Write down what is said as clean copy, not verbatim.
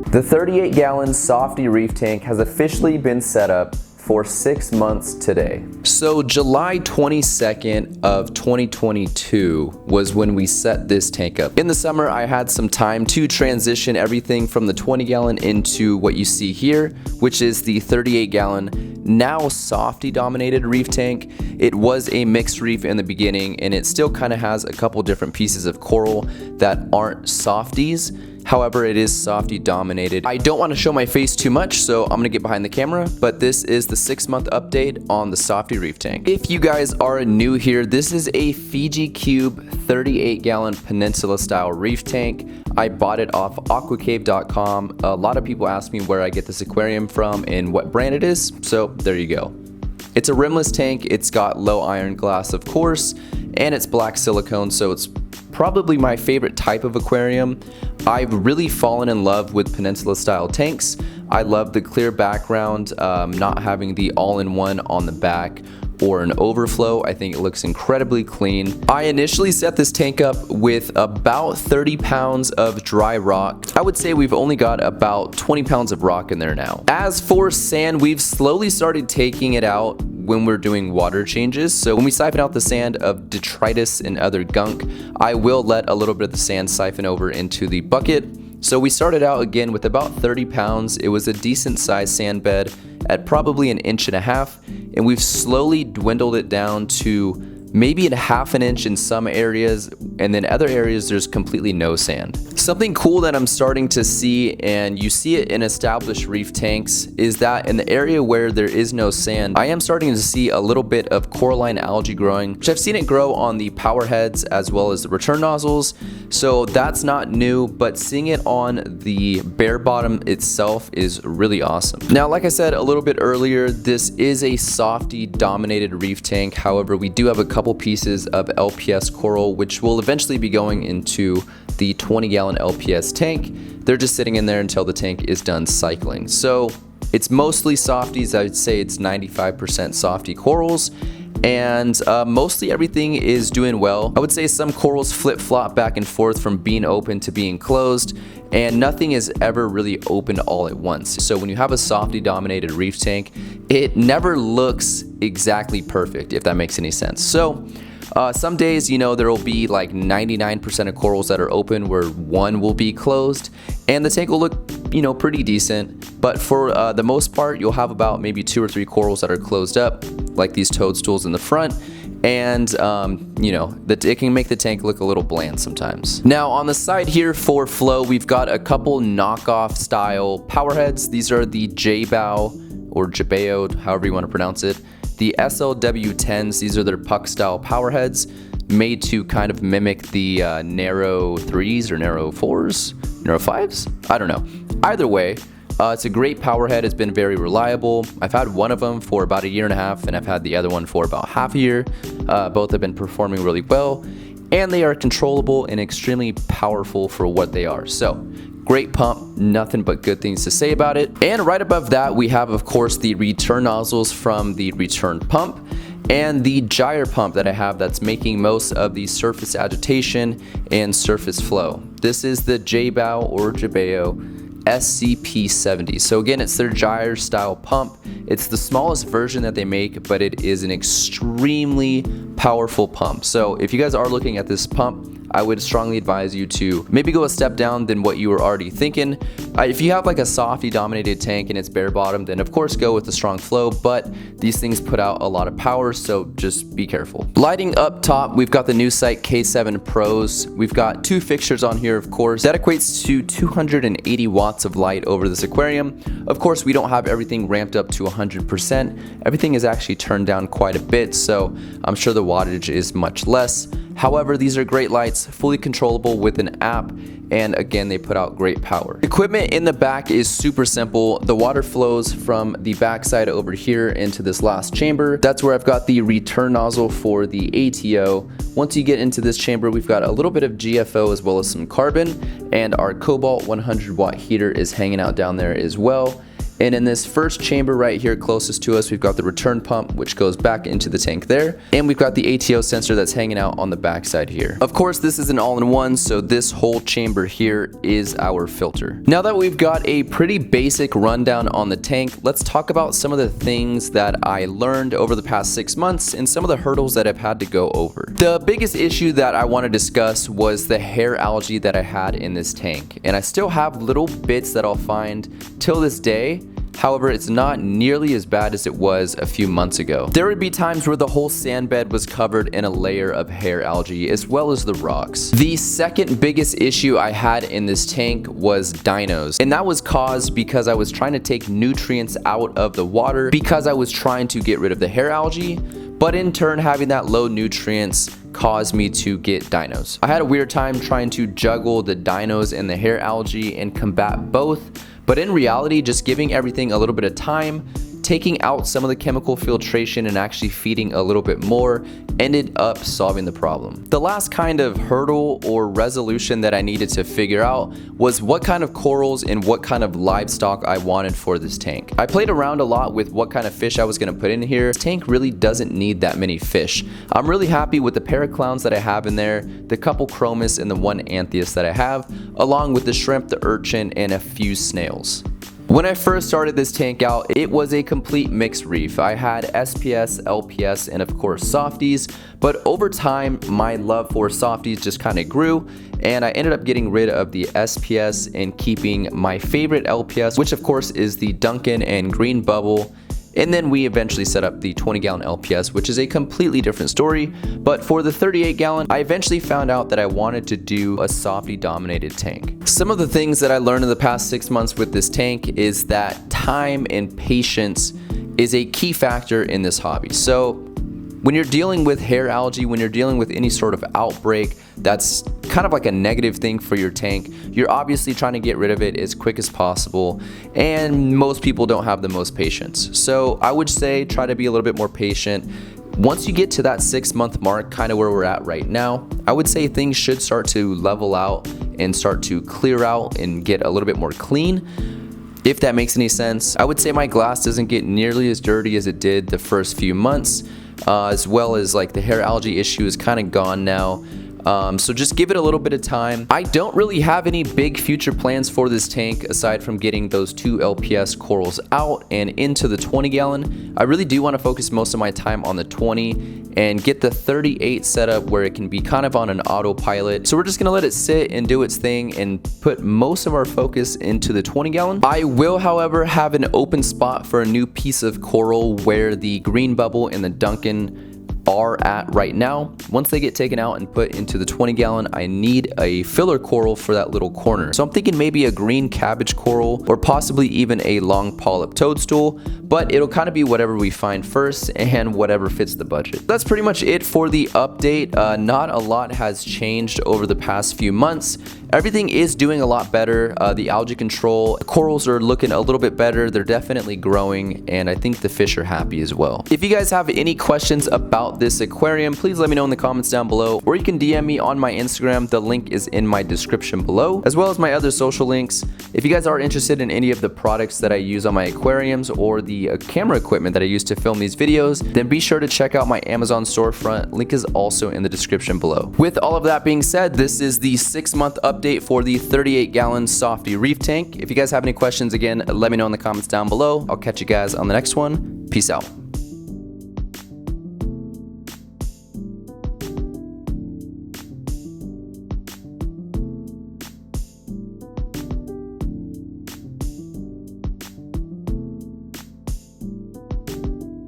The 38-gallon softie reef tank has officially been set up for 6 months today. So July 22nd of 2022 was when we set this tank up. In the summer, I had some time to transition everything from the 20-gallon into what you see here, which is the 38-gallon, now softie dominated reef tank. It was a mixed reef in the beginning, and it still kind of has a couple different pieces of coral that aren't softies. However, it is softie dominated. I don't want to show my face too much, so I'm gonna get behind the camera, but this is the 6-month update on the softie reef tank. If you guys are new here, this is a Fiji Cube 38-gallon peninsula style reef tank. I bought it off aquacave.com. A lot of people ask me where I get this aquarium from and what brand it is, so there you go. It's a rimless tank, it's got low iron glass of course, and it's black silicone, so it's probably my favorite type of aquarium. I've really fallen in love with peninsula style tanks. I love the clear background, not having the all-in-one on the back or an overflow. I think it looks incredibly clean. I initially set this tank up with about 30 pounds of dry rock. I would say we've only got about 20 pounds of rock in there now. As for sand, we've slowly started taking it out when we're doing water changes. So when we siphon out the sand of detritus and other gunk, I will let a little bit of the sand siphon over into the bucket. So we started out again with about 30 pounds. It was a decent sized sand bed at probably 1.5 inches, and we've slowly dwindled it down to maybe 1/2 inch in some areas, and then other areas there's completely no sand. Something cool that I'm starting to see, and you see it in established reef tanks, is that in the area where there is no sand, I am starting to see a little bit of coralline algae growing, which I've seen it grow on the power heads as well as the return nozzles. So that's not new, but seeing it on the bare bottom itself is really awesome. Now, like I said a little bit earlier, this is a softie dominated reef tank. However, we do have a couple pieces of LPS coral, which will eventually be going into the 20-gallon LPS tank. They're just sitting in there until the tank is done cycling. So it's mostly softies. I would say it's 95% softie corals, and mostly everything is doing well. I would say some corals flip-flop back and forth from being open to being closed, and nothing is ever really open all at once. So when you have a softie dominated reef tank, it never looks exactly perfect, if that makes any sense. So some days, you know, there will be like 99% of corals that are open where one will be closed, and the tank will look, you know, pretty decent. But for the most part, you'll have about maybe 2 or 3 corals that are closed up, like these toadstools in the front. And you know, it can make the tank look a little bland sometimes. Now on the side here for flow, we've got a couple knockoff style power heads. These are the J-bow or Jabeo, however you want to pronounce it. The SLW10s, these are their puck style power heads, made to kind of mimic the narrow 3s or narrow 4s, narrow 5s? I don't know. Either way, it's a great power head. It's been very reliable. I've had one of them for about 1.5 years, and I've had the other one for about half a year. Both have been performing really well, and they are controllable and extremely powerful for what they are. So great pump, nothing but good things to say about it. And right above that, we have, of course, the return nozzles from the return pump and the gyre pump that I have that's making most of the surface agitation and surface flow. This is the J-bow or Jabeo SCP-70. So again, it's their gyre style pump. It's the smallest version that they make, but it is an extremely powerful pump. So if you guys are looking at this pump, I would strongly advise you to maybe go a step down than what you were already thinking. If you have like a softie dominated tank and it's bare bottom, then of course go with the strong flow, but these things put out a lot of power, so just be careful. Lighting up top, we've got the new Sight K7 Pros. We've got 2 fixtures on here, of course. That equates to 280 watts of light over this aquarium. Of course, we don't have everything ramped up to 100%. Everything is actually turned down quite a bit, so I'm sure the wattage is much less. However, these are great lights, fully controllable with an app, and again, they put out great power. Equipment in the back is super simple. The water flows from the backside over here into this last chamber. That's where I've got the return nozzle for the ATO. Once you get into this chamber, we've got a little bit of GFO as well as some carbon, and our Cobalt 100 watt heater is hanging out down there as well. And in this first chamber right here closest to us, we've got the return pump, which goes back into the tank there. And we've got the ATO sensor that's hanging out on the backside here. Of course, this is an all-in-one, so this whole chamber here is our filter. Now that we've got a pretty basic rundown on the tank, let's talk about some of the things that I learned over the past 6 months and some of the hurdles that I've had to go over. The biggest issue that I want to discuss was the hair algae that I had in this tank. And I still have little bits that I'll find till this day. However, it's not nearly as bad as it was a few months ago. There would be times where the whole sand bed was covered in a layer of hair algae, as well as the rocks. The second biggest issue I had in this tank was dinos, and that was caused because I was trying to take nutrients out of the water because I was trying to get rid of the hair algae, but in turn having that low nutrients caused me to get dinos. I had a weird time trying to juggle the dinos and the hair algae and combat both. But in reality, just giving everything a little bit of time, taking out some of the chemical filtration and actually feeding a little bit more ended up solving the problem. The last kind of hurdle or resolution that I needed to figure out was what kind of corals and what kind of livestock I wanted for this tank. I played around a lot with what kind of fish I was going to put in here. This tank really doesn't need that many fish. I'm really happy with the paraclowns that I have in there, the couple chromis and the one anthias that I have, along with the shrimp, the urchin, and a few snails. When I first started this tank out, it was a complete mixed reef. I had SPS, LPS, and of course softies, but over time my love for softies just kind of grew, and I ended up getting rid of the SPS and keeping my favorite LPS, which of course is the Duncan and Green Bubble. And then we eventually set up the 20-gallon LPS, which is a completely different story. But for the 38-gallon, I eventually found out that I wanted to do a softie-dominated tank. Some of the things that I learned in the past 6 months with this tank is that time and patience is a key factor in this hobby. So when you're dealing with hair algae, when you're dealing with any sort of outbreak that's kind of like a negative thing for your tank, you're obviously trying to get rid of it as quick as possible, and most people don't have the most patience. So I would say try to be a little bit more patient. Once you get to that 6-month mark, kind of where we're at right now, I would say things should start to level out and start to clear out and get a little bit more clean. If that makes any sense. I would say my glass doesn't get nearly as dirty as it did the first few months, as well as like the hair algae issue is kind of gone now. So just give it a little bit of time. I don't really have any big future plans for this tank aside from getting those 2 LPS corals out and into the 20-gallon. I really do want to focus most of my time on the 20 and get the 38 set up where it can be kind of on an autopilot. So we're just gonna let it sit and do its thing and put most of our focus into the 20-gallon. I will, however, have an open spot for a new piece of coral where the Green Bubble and the Duncan are at right now. Once they get taken out and put into the 20-gallon, I need a filler coral for that little corner. So I'm thinking maybe a green cabbage coral or possibly even a long polyp toadstool, but it'll kind of be whatever we find first and whatever fits the budget. That's pretty much it for the update. Not a lot has changed over the past few months. Everything is doing a lot better. The algae control, corals are looking a little bit better. They're definitely growing, and I think the fish are happy as well. If you guys have any questions about this aquarium, please let me know in the comments down below, or you can DM me on my Instagram. The link is in my description below, as well as my other social links. If you guys are interested in any of the products that I use on my aquariums or the camera equipment that I use to film these videos, then be sure to check out my Amazon storefront. Link is also in the description below. With all of that being said, this is the 6-month update for the 38-gallon softie reef tank. If you guys have any questions, again, let me know in the comments down below. I'll catch you guys on the next one. Peace out.